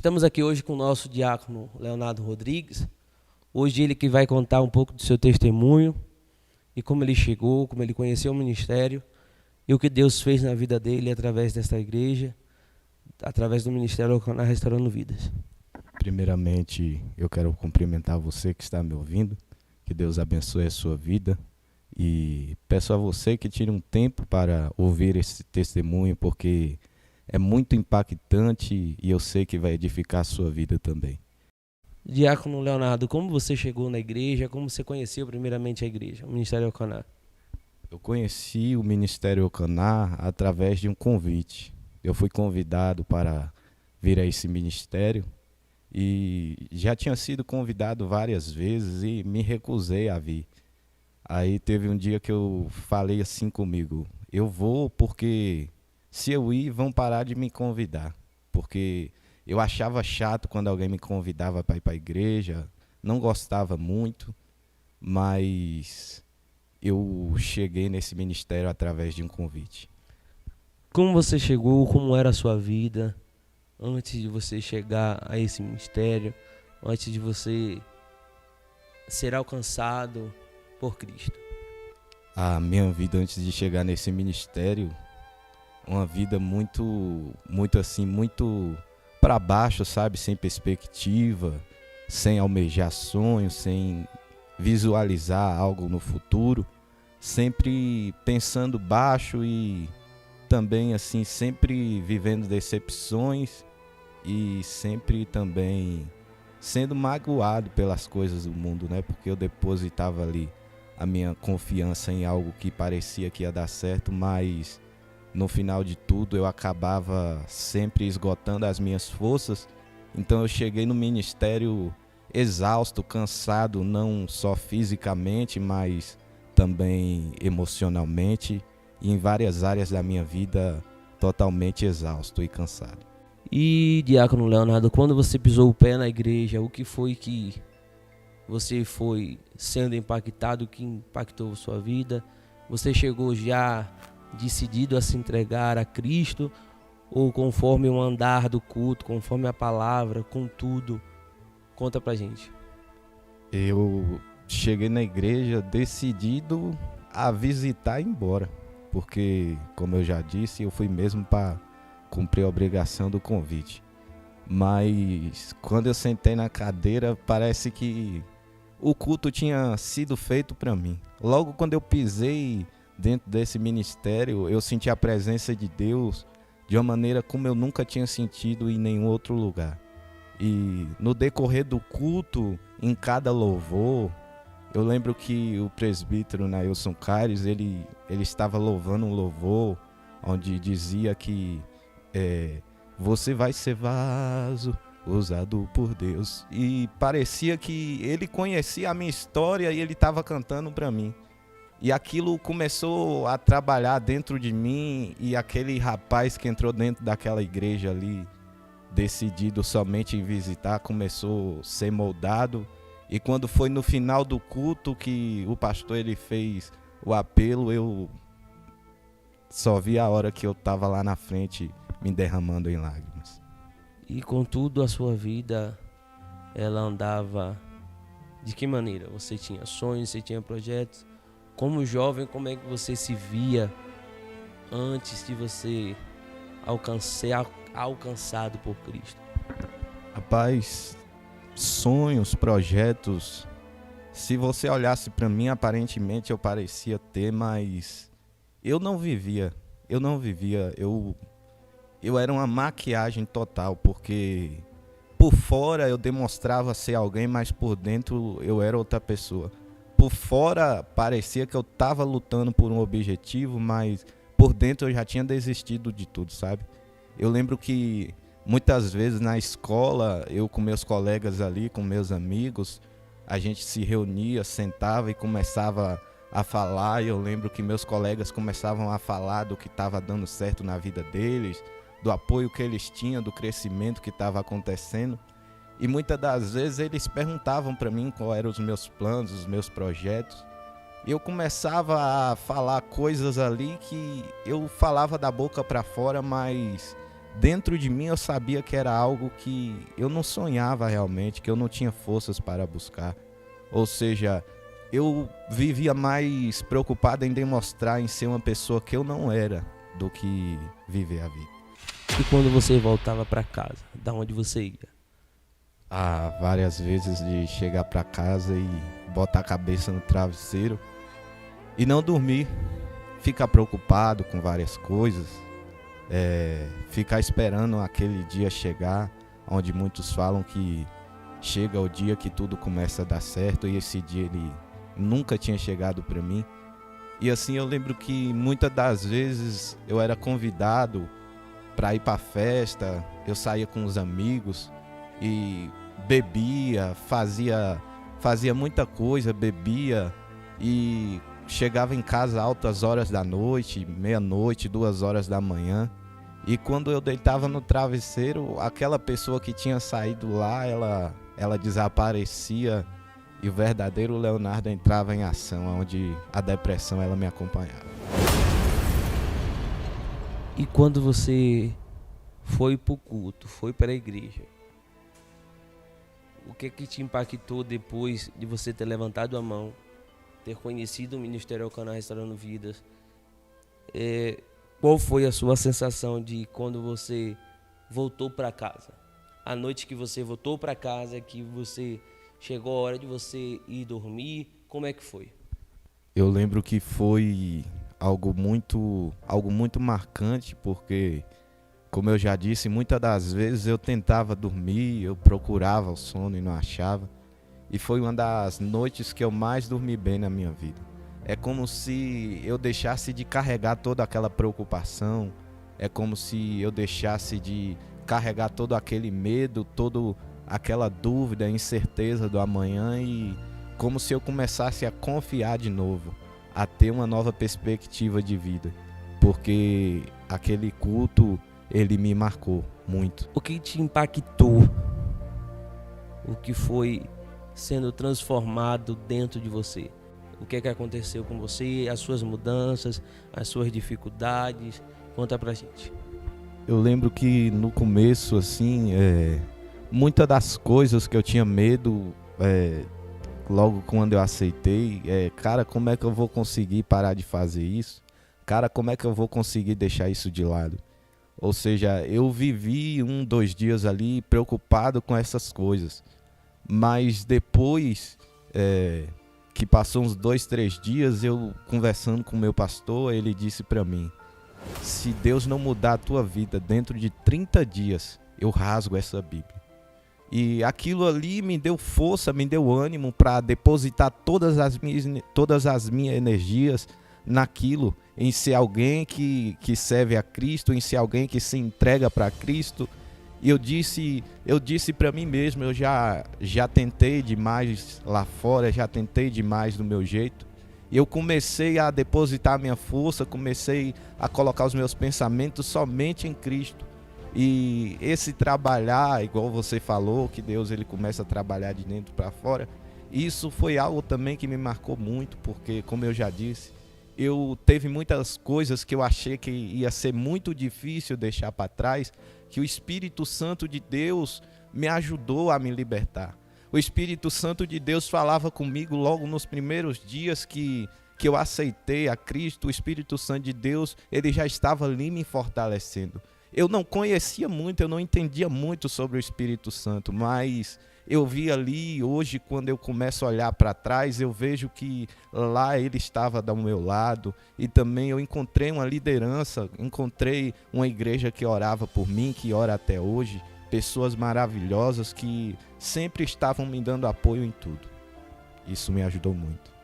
Estamos aqui hoje com o nosso diácono Leonardo Rodrigues. Hoje ele que vai contar um pouco do seu testemunho e como ele chegou, como ele conheceu o ministério e o que Deus fez na vida dele através desta igreja, através do Ministério Elkanah Restaurando Vidas. Primeiramente, eu quero cumprimentar você que está me ouvindo, que Deus abençoe a sua vida e peço a você que tire um tempo para ouvir esse testemunho, porque é muito impactante e eu sei que vai edificar a sua vida também. Diácono Leonardo, como você chegou na igreja, como você conheceu primeiramente a igreja, o Ministério Elkanah? Eu conheci o Ministério Elkanah através de um convite. Eu fui convidado para vir a esse ministério e já tinha sido convidado várias vezes e me recusei a vir. Aí teve um dia que eu falei assim comigo, eu vou porque se eu ir vão parar de me convidar, porque eu achava chato quando alguém me convidava para ir para a igreja, não gostava muito, mas eu cheguei nesse ministério através de um convite. Como você chegou, como era a sua vida antes de você chegar a esse ministério, antes de você ser alcançado por Cristo? A minha vida antes de chegar nesse ministério, uma vida muito para baixo, sabe? Sem perspectiva, sem almejar sonhos, sem visualizar algo no futuro, sempre pensando baixo e também assim, sempre vivendo decepções e sempre também sendo magoado pelas coisas do mundo, né? Porque eu depositava ali a minha confiança em algo que parecia que ia dar certo, mas no final de tudo eu acabava sempre esgotando as minhas forças. Então eu cheguei no ministério exausto, cansado, não só fisicamente, mas também emocionalmente e em várias áreas da minha vida totalmente exausto e cansado. E, diácono Leonardo, quando você pisou o pé na igreja, o que foi que você foi sendo impactado, o que impactou sua vida? Você chegou já decidido a se entregar a Cristo, ou conforme o andar do culto, conforme a palavra, com tudo? Conta pra gente. Eu cheguei na igreja decidido a visitar e ir embora, porque, como eu já disse, eu fui mesmo para cumprir a obrigação do convite. Mas quando eu sentei na cadeira, parece que o culto tinha sido feito para mim. Logo quando eu pisei dentro desse ministério, eu senti a presença de Deus de uma maneira como eu nunca tinha sentido em nenhum outro lugar. E no decorrer do culto, em cada louvor, eu lembro que o presbítero Nailson Caires, ele estava louvando um louvor onde dizia que você vai ser vaso usado por Deus. E parecia que ele conhecia a minha história e ele estava cantando para mim. E aquilo começou a trabalhar dentro de mim, e aquele rapaz que entrou dentro daquela igreja ali, decidido somente em visitar, começou a ser moldado. E quando foi no final do culto que o pastor ele fez o apelo, eu só vi a hora que eu estava lá na frente me derramando em lágrimas. E contudo, a sua vida, ela andava de que maneira? Você tinha sonhos, você tinha projetos? Como jovem, como é que você se via antes de você ser alcançado por Cristo? Rapaz, sonhos, projetos, se você olhasse para mim, aparentemente eu parecia ter, mas eu não vivia. Eu era uma maquiagem total, porque por fora eu demonstrava ser alguém, mas por dentro eu era outra pessoa. Por fora parecia que eu estava lutando por um objetivo, mas por dentro eu já tinha desistido de tudo, sabe? Eu lembro que muitas vezes na escola, eu com meus colegas ali, com meus amigos, a gente se reunia, sentava e começava a falar. E eu lembro que meus colegas começavam a falar do que estava dando certo na vida deles, do apoio que eles tinham, do crescimento que estava acontecendo. E muitas das vezes eles perguntavam para mim quais eram os meus planos, os meus projetos. E eu começava a falar coisas ali que eu falava da boca para fora, mas dentro de mim eu sabia que era algo que eu não sonhava realmente, que eu não tinha forças para buscar. Ou seja, eu vivia mais preocupado em demonstrar, em ser uma pessoa que eu não era, do que viver a vida. E quando você voltava para casa, da onde você ia? Várias vezes de chegar para casa e botar a cabeça no travesseiro e não dormir, ficar preocupado com várias coisas, ficar esperando aquele dia chegar, onde muitos falam que chega o dia que tudo começa a dar certo, e esse dia ele nunca tinha chegado para mim. E assim eu lembro que muitas das vezes eu era convidado para ir para festa, eu saía com os amigos e bebia, fazia muita coisa, bebia e chegava em casa altas horas da noite, meia-noite, 2 horas da manhã. E quando eu deitava no travesseiro, aquela pessoa que tinha saído lá, ela desaparecia e o verdadeiro Leonardo entrava em ação, onde a depressão ela me acompanhava. E quando você foi para o culto, foi para a igreja, o que te impactou depois de você ter levantado a mão, ter conhecido o Ministério Elkanah Restaurando Vidas? Qual foi a sua sensação de quando você voltou para casa? A noite que você voltou para casa, que você chegou a hora de você ir dormir, como é que foi? Eu lembro que foi algo muito marcante, porque, como eu já disse, muitas das vezes eu tentava dormir, eu procurava o sono e não achava. E foi uma das noites que eu mais dormi bem na minha vida. É como se eu deixasse de carregar toda aquela preocupação, é como se eu deixasse de carregar todo aquele medo, toda aquela dúvida, incerteza do amanhã, e como se eu começasse a confiar de novo, a ter uma nova perspectiva de vida, porque aquele culto, ele me marcou muito. O que te impactou? O que foi sendo transformado dentro de você? O que é que aconteceu com você, as suas mudanças, as suas dificuldades? Conta pra gente. Eu lembro que no começo, assim, muitas das coisas que eu tinha medo, logo quando eu aceitei, cara, como é que eu vou conseguir parar de fazer isso? Cara, como é que eu vou conseguir deixar isso de lado? Ou seja, eu vivi 2 dias ali preocupado com essas coisas. Mas depois que passou uns 2, 3 dias, eu conversando com o meu pastor, ele disse para mim: se Deus não mudar a tua vida dentro de 30 dias, eu rasgo essa Bíblia. E aquilo ali me deu força, me deu ânimo para depositar todas as minhas energias naquilo, em ser alguém que serve a Cristo, em ser alguém que se entrega para Cristo. E eu disse para mim mesmo, eu já tentei demais lá fora, já tentei demais do meu jeito. E eu comecei a depositar minha força, comecei a colocar os meus pensamentos somente em Cristo. E esse trabalhar, igual você falou, que Deus ele começa a trabalhar de dentro para fora, isso foi algo também que me marcou muito, porque, como eu já disse, teve muitas coisas que eu achei que ia ser muito difícil deixar para trás, que o Espírito Santo de Deus me ajudou a me libertar. O Espírito Santo de Deus falava comigo logo nos primeiros dias que eu aceitei a Cristo. O Espírito Santo de Deus, ele já estava ali me fortalecendo. Eu não conhecia muito, eu não entendia muito sobre o Espírito Santo, mas eu vi ali, hoje, quando eu começo a olhar para trás, eu vejo que lá ele estava do meu lado, e também eu encontrei uma liderança, encontrei uma igreja que orava por mim, que ora até hoje, pessoas maravilhosas que sempre estavam me dando apoio em tudo. Isso me ajudou muito.